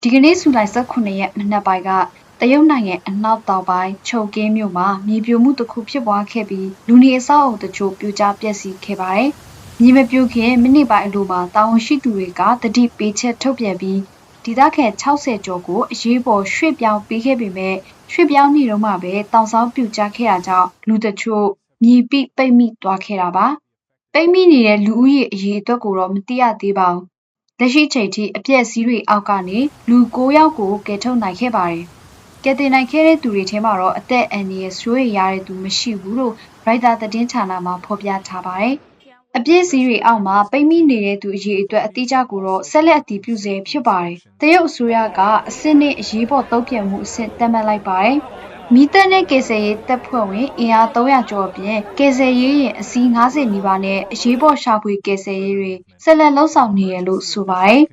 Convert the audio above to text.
ဒီကနေ့ဇူလိုင်19ရက်မနက်ပိုင်းကတရုတ်နိုင်ငံအနောက်တောင်ပိုင်းချုပ်ကင်းမြို့မှာမြေပြိုမှုတစ်ခုဖြစ်ပွားခဲ့ပြီးလူနေအဆောက်အုံတချို့ပြိုကျပျက်စီးခဲ့ပါတယ်။မြေမပြိုခင်မိနစ်ပိုင်းအလိုမှာတာဝန်ရှိသူတွေကတတိပေးချက်ထုတ်ပြန်ပြီးဒေသခံ60ကျော်ကိုအရေးပေါ်ရွှေ့ပြောင်းပေးခဲ့ပေမဲ့ရွှေ့ပြောင်းနေတော့မှပဲတောင်ဆောင်ပြိုကျခဲ့တာကြောင့်လူတချို့မြေပိတ်မိသွားခဲ့တာပါ။ပိတ်မိနေတဲ့လူဦးရေအရေအတွက်ကိုတော့မသိရသေးပါဘူး။လက်ရှိချိန်ထိအပျက်စီးတွေအောက်ကနေလူ9ယောက်ကိုကယ်ထုတ်နိုင်ခဲ့ပါတယ်။ကယ်တင်နိုင်ခဲ့တဲ့သူတွေထဲမှာတော့အသက်အန္တရာယ်ဆိုးရတဲ့သူမရှိဘူးလို့ရိုက်တာသတင်းဌာနမှဖော်ပြထားပါတယ်။အပျက်စီးတွေအောက်မှာပိတ်မိနေတဲ့သူအရေအတွက်အတိအကျကိုတော့ဆက်လက်အတည်ပြုစေဖြစ်ပါတယ်။တရုတ်အစိုးရကအစစ်နဲ့အရေးပေါ်တုံ့ပြန်မှုအဆင့်သတ်မှတ်လိုက်ပါတယ်။မီးတပ်နဲ့ကယ်ဆယ်ရေးတပ်ဖွဲ့ဝင်အင်အား300ကျော်အပြင်ကယ်ဆယ်ရေးရင်အစီး90နီးပါးနဲ့အရေးပေါ်ရှာဖွေကယ်ဆယ်ရေးတွေဆက်လက်လှုပ်ဆောင်နေရလို့ဆိုပါတယ်။